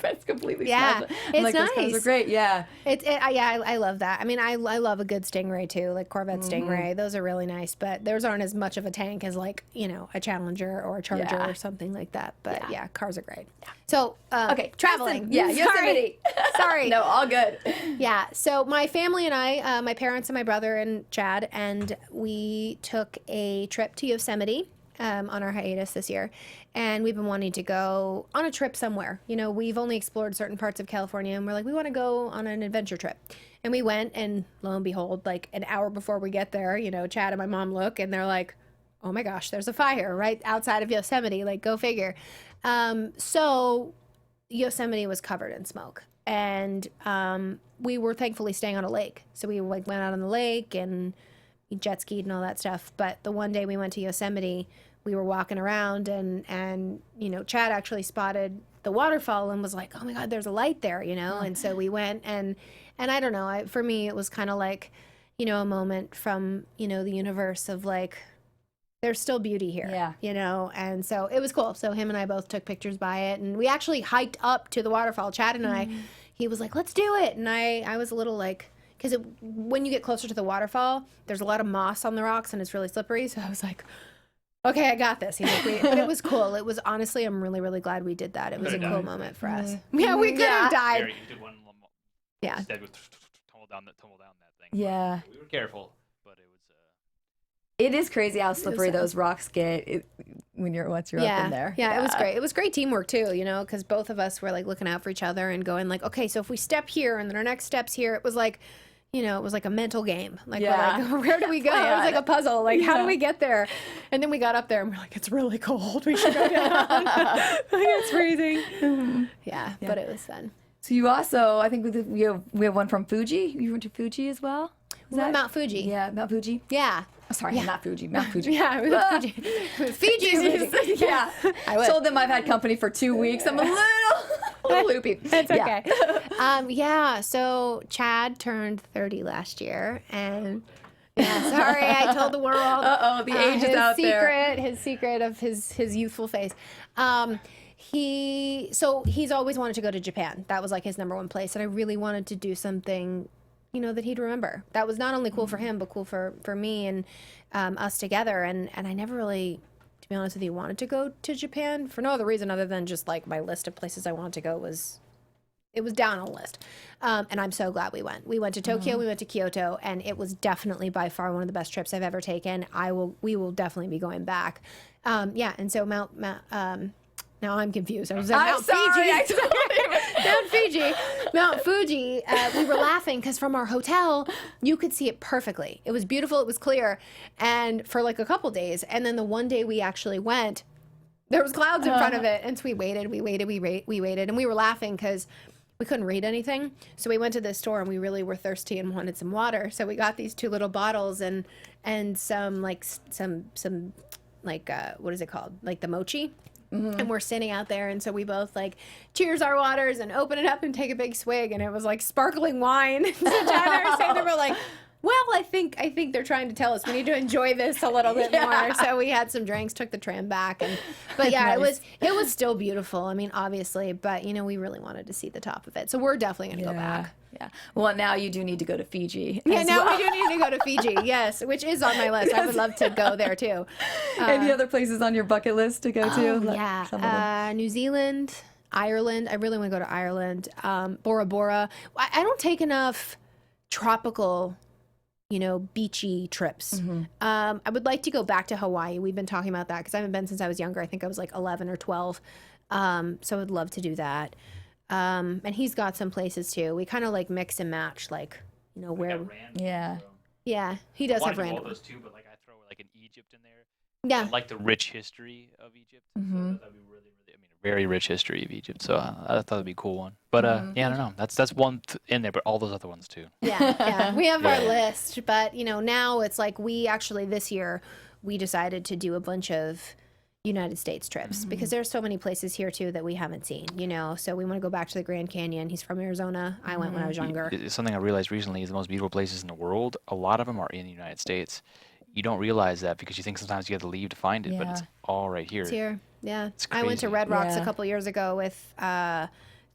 A: It's completely
C: Yeah,
A: smashed. I'm
C: it's
A: like, those cars
C: nice.
A: are great. Yeah.
C: I love that. I mean, I love a good Stingray too, like Corvette Stingray. Those are really nice, but theirs aren't as much of a tank as like, you know, a Challenger or a Charger or something like that. But yeah, cars are great. So,
A: Okay,
C: traveling.
A: Yeah, Yosemite.
C: Sorry.
A: No, all good.
C: Yeah. So my family and I, my parents and my brother and Chad, and we took a trip to Yosemite on our hiatus this year. And we've been wanting to go on a trip somewhere. You know, we've only explored certain parts of California, and we're like, we want to go on an adventure trip. And we went, and lo and behold, like an hour before we get there, you know, Chad and my mom look, and they're like, oh my gosh, there's a fire right outside of Yosemite. Like, go figure. So Yosemite was covered in smoke. And we were thankfully staying on a lake. So we like went out on the lake and jet skied and all that stuff. But the one day we went to Yosemite, we were walking around and you know, Chad actually spotted the waterfall and was like, oh my God, there's a light there, you know? And so we went and I don't know, for me, it was kind of like, you know, a moment from, you know, the universe of like, there's still beauty here, you know? And so it was cool. So him and I both took pictures by it, and we actually hiked up to the waterfall. Chad and I, he was like, let's do it. And I was a little like, because when you get closer to the waterfall, there's a lot of moss on the rocks and it's really slippery. So I was like, okay, I got this. But it was cool. It was honestly, I'm really, really glad we did that. It was a cool moment for us. Yeah, we could have died.
D: Instead we tumbled down that thing.
A: Yeah.
D: We were careful, but it was.
A: It is crazy how slippery those rocks get when you're once you're up in there.
C: Yeah, it was great. It was great teamwork too, you know, because both of us were like looking out for each other and going like, okay, so if we step here and then our next step's here, it was like, you know, it was like a mental game. Like, we're like, where do we go? It was like a puzzle. Like, how do we get there? And then we got up there and we're like, it's really cold. We should go down. Like, it's freezing. Yeah, but it was fun.
A: So you also, I think we have one from Fuji. You went to Fuji as well?
C: Mount Fuji.
A: Yeah, Mount Fuji.
C: Yeah.
A: Oh, sorry, not Fuji. Mount Fuji.
C: Yeah, Fuji. Fuji.
A: Yeah. I told them I've had company for 2 weeks. I'm a little loopy.
C: That's okay. Yeah, so Chad turned 30 last year, and sorry, I told the world.
A: The age is out there.
C: His secret of his youthful face. He's always wanted to go to Japan. That was like his number one place, and I really wanted to do something, you know, that he'd remember. That was not only cool for him, but cool for me and us together. And I never really, to be honest with you, wanted to go to Japan for no other reason other than just like my list of places I wanted to go was down on the list. And I'm so glad we went. We went to Tokyo, we went to Kyoto, and it was definitely by far one of the best trips I've ever taken. We will definitely be going back. And so now I'm confused. I was at Mount Fiji. Mount Fuji. We were laughing because from our hotel, you could see it perfectly. It was beautiful. It was clear. And for like a couple days. And then the one day we actually went, there was clouds in front of it. And so we waited. And we were laughing because we couldn't read anything. So we went to this store and we really were thirsty and wanted some water. So we got these 2 little bottles and some what is it called? Like the mochi. And we're sitting out there, and so we both like cheers our waters and open it up and take a big swig, and it was like sparkling wine. So Chad and I were saying, they were like, well, I think they're trying to tell us we need to enjoy this a little bit more. So we had some drinks, took the tram back, but yeah,
A: Nice.
C: it was still beautiful. I mean, obviously, but you know, we really wanted to see the top of it, so we're definitely gonna go back.
A: Yeah. Well, now you do need to go to Fiji.
C: Yeah, now we do need to go to Fiji. Yes, which is on my list. I would love to go there too.
A: Any other places on your bucket list to go to?
C: Yeah,
A: Some of them.
C: New Zealand, Ireland. I really want to go to Ireland. Bora Bora. I don't take enough tropical, beachy trips. I would like to go back to Hawaii. We've been talking about that because I haven't been since I was younger. I think I was like 11 or 12. So I would love to do that. And he's got some places too. We kind of like mix and match, like, where.
A: Yeah.
C: Yeah, he does have random.
D: All those too, but like I throw like an Egypt in there.
C: Yeah.
D: I like the rich history of Egypt. So that'd be really, a very rich history of Egypt. So I thought it'd be a cool one. But yeah, I don't know. That's one in there, but all those other ones too.
C: Yeah. We have our list, but now it's like this year we decided to do a bunch of United States trips because there's so many places here too that we haven't seen, so we want to go back to the Grand Canyon. He's from Arizona. I went when I was younger.
D: Something I realized recently is the most beautiful places in the world. A lot of them are in the United States. You don't realize that because you think sometimes you have to leave to find it, but it's all right here.
C: It's here. Yeah.
D: It's
C: I went to Red Rocks
A: Yeah.
C: a couple years ago with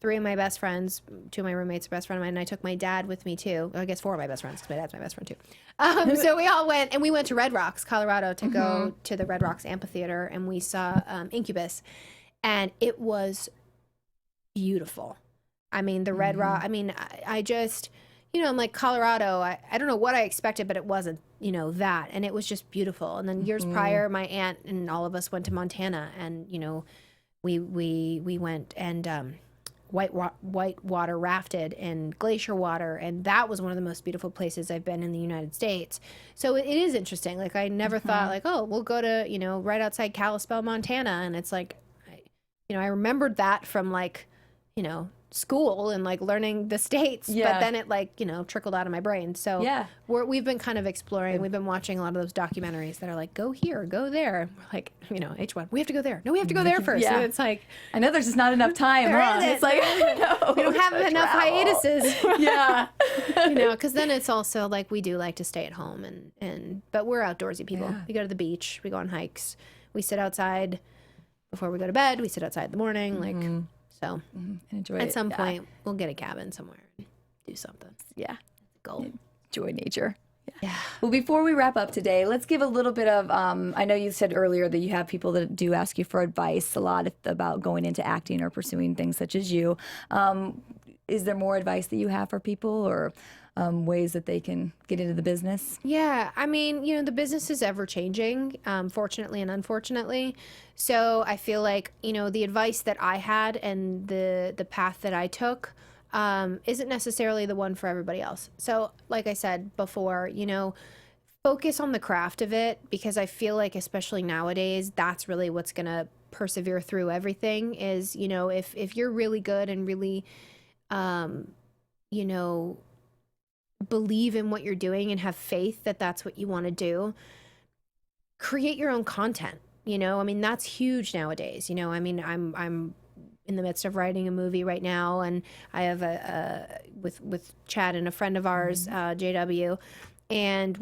C: 3 of my best friends. 2 of my roommates are best friend of mine, and I took my dad with me too. I guess 4 of my best friends because my dad's my best friend too. So we all went, and we went to Red Rocks, Colorado, to go to the Red Rocks Amphitheater, and we saw Incubus, and it was beautiful. I mean, the Red Rock. I mean, I just, I'm like Colorado. I don't know what I expected, but it wasn't, that, and it was just beautiful. And then years prior, my aunt and all of us went to Montana, and we went and white water rafted in glacier water, and that was one of the most beautiful places I've been in the United States. So it is interesting. Like I never thought like, oh, we'll go to right outside Kalispell, Montana, and it's like, I remembered that from like, school and like learning the states, but then it like trickled out of my brain. So we've been kind of exploring. We've been watching a lot of those documentaries that are like, go here, go there. We're like, H1, we have to go there. No, we have to go there first.
A: Yeah.
C: And it's like,
A: I know there's just not enough time. It's like
C: we don't have enough hiatuses.
A: Yeah.
C: Because then it's also like we do like to stay at home but we're outdoorsy people.
A: Yeah.
C: We go to the beach, we go on hikes, we sit outside before we go to bed, we sit outside in the morning, like. So
A: enjoy
C: at some point we'll get a cabin somewhere and do something.
A: Yeah.
C: Goal.
A: Enjoy nature.
C: Yeah.
A: Well, before we wrap up today, let's give a little bit of, I know you said earlier that you have people that do ask you for advice a lot about going into acting or pursuing things such as you. Is there more advice that you have for people or ways that they can get into the business?
C: Yeah, I mean, the business is ever changing, fortunately and unfortunately. So I feel like, the advice that I had and the path that I took isn't necessarily the one for everybody else. So like I said before, focus on the craft of it, because I feel like especially nowadays, that's really what's going to persevere through everything is, if you're really good and really, believe in what you're doing and have faith that that's what you want to do, create your own content. I mean, that's huge nowadays. I mean, I'm in the midst of writing a movie right now, and I have with Chad and a friend of ours, JW, and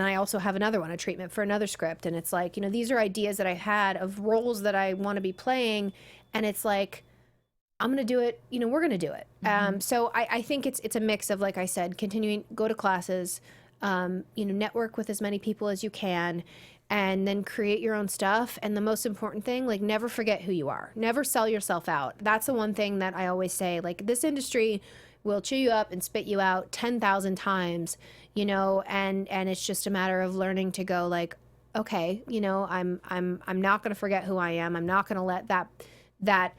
C: I also have another one, a treatment for another script. And it's like, these are ideas that I had of roles that I want to be playing, and it's like, I'm going to do it, we're going to do it. So I think it's a mix of, like I said, continuing, go to classes, network with as many people as you can, and then create your own stuff. And the most important thing, like, never forget who you are. Never sell yourself out. That's the one thing that I always say, like, this industry will chew you up and spit you out 10,000 times, and it's just a matter of learning to go like, okay, I'm not going to forget who I am. I'm not going to let that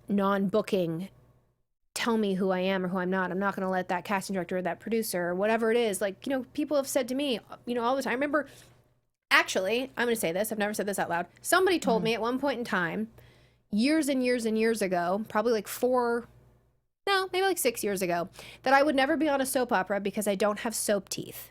C: non-booking tell me who I am or who I'm not. I'm not going to let that casting director or that producer or whatever it is. Like, people have said to me, all the time. I remember, actually, I'm going to say this. I've never said this out loud. Somebody told me at one point in time, years and years and years ago, probably like 6 years ago, that I would never be on a soap opera because I don't have soap teeth.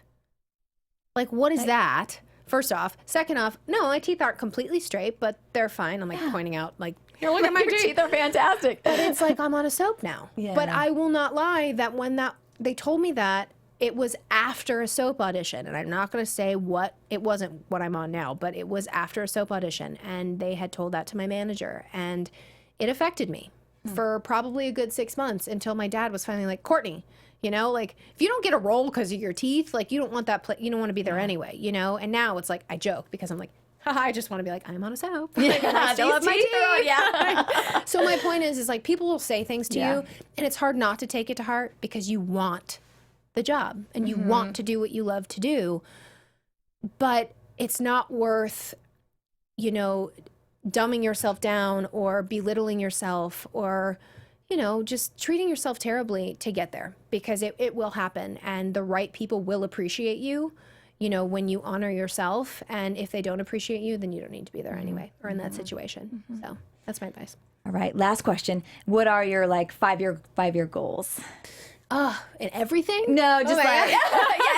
C: Like, what is that? First off. Second off, no, my teeth aren't completely straight, but they're fine. I'm like pointing out, like, here, look at my teeth.
A: Teeth are fantastic.
C: But it's like, I'm on a soap now.
A: Yeah.
C: But I will not lie that when they told me that, it was after a soap audition. And I'm not going to say it wasn't what I'm on now, but it was after a soap audition. And they had told that to my manager. And it affected me for probably a good 6 months until my dad was finally like, Courtney, like, if you don't get a role because of your teeth, like, you don't want you don't want to be there anyway, And now it's like, I joke because I'm like, haha, I just want to be like, I'm on a soap. Like, and I still have my teeth.
A: Yeah.
C: So my point is like, people will say things to you, and it's hard not to take it to heart because you want the job and you want to do what you love to do, but it's not worth, you know, dumbing yourself down or belittling yourself or, you know, just treating yourself terribly to get there, because it will happen, and the right people will appreciate you, you know, when you honor yourself. And if they don't appreciate you, then you don't need to be there anyway, or in that situation. So that's my advice.
A: All right, last question. What are your like five-year goals?
C: And everything?
A: No, just like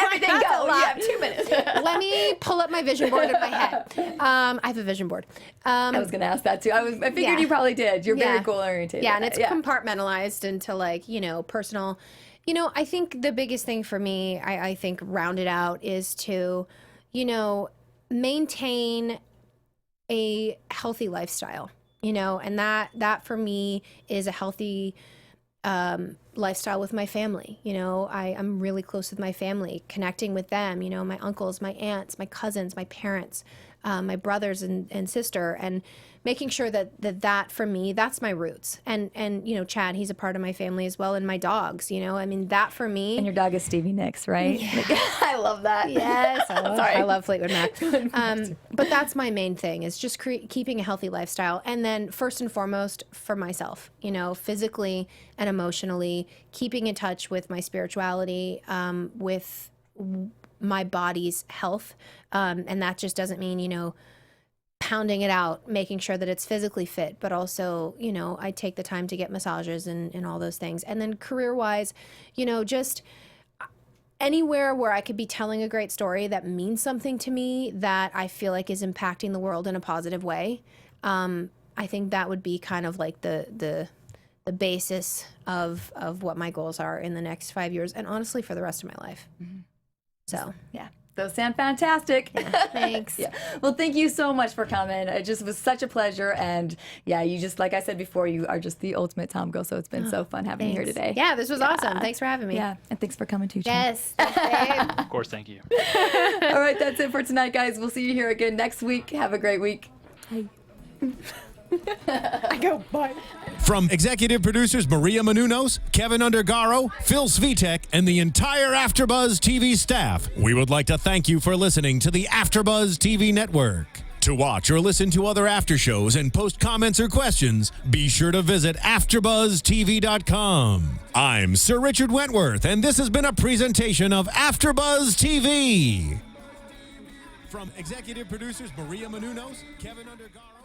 A: everything.
C: That's
A: Go.
C: a lot.
A: You have 2 minutes.
C: Let me pull up my vision board in my head. I have a vision board.
A: I was gonna ask that too. I figured you probably did. You're very goal oriented.
C: Yeah, and it's compartmentalized into like, you know, personal. You know, I think the biggest thing for me, I think rounded out, is to, you know, maintain a healthy lifestyle. You know, and that for me is a healthy lifestyle with my family. You know, I'm really close with my family, connecting with them, you know, my uncles, my aunts, my cousins, my parents, my brothers and sister, and making sure that for me, that's my roots. And you know, Chad, he's a part of my family as well, and my dogs, you know, I mean, that for me.
A: And your dog is Stevie Nicks, right?
C: Yeah.
A: I love that.
C: Yes, I love Fleetwood Mac. But that's my main thing, is just keeping a healthy lifestyle. And then first and foremost, for myself, you know, physically and emotionally, keeping in touch with my spirituality, with my body's health. And that just doesn't mean, you know, pounding it out, making sure that it's physically fit, but also, you know, I take the time to get massages and all those things. And then career-wise, you know, just anywhere where I could be telling a great story that means something to me, that I feel like is impacting the world in a positive way. I think that would be kind of like the basis of what my goals are in the next 5 years, and honestly for the rest of my life. So
A: yeah. Those sound fantastic.
C: Yeah, thanks.
A: Yeah. Well, thank you so much for coming. It just was such a pleasure. And yeah, you just, like I said before, you are just the ultimate TomGirl. So it's been so fun having you here today.
C: Yeah, this was awesome. Thanks for having me.
A: Yeah. And thanks for coming too, Chad.
C: Yes.
D: Of course, thank you.
A: All right, that's it for tonight, guys. We'll see you here again next week. Have a great week. Bye.
C: I go, bye.
E: From executive producers Maria Menounos, Keven Undergaro, Phil Svitek, and the entire AfterBuzz TV staff, we would like to thank you for listening to the AfterBuzz TV network. To watch or listen to other after shows and post comments or questions, be sure to visit AfterBuzzTV.com. I'm Sir Richard Wentworth, and this has been a presentation of AfterBuzz TV. From executive producers Maria Menounos, Keven Undergaro,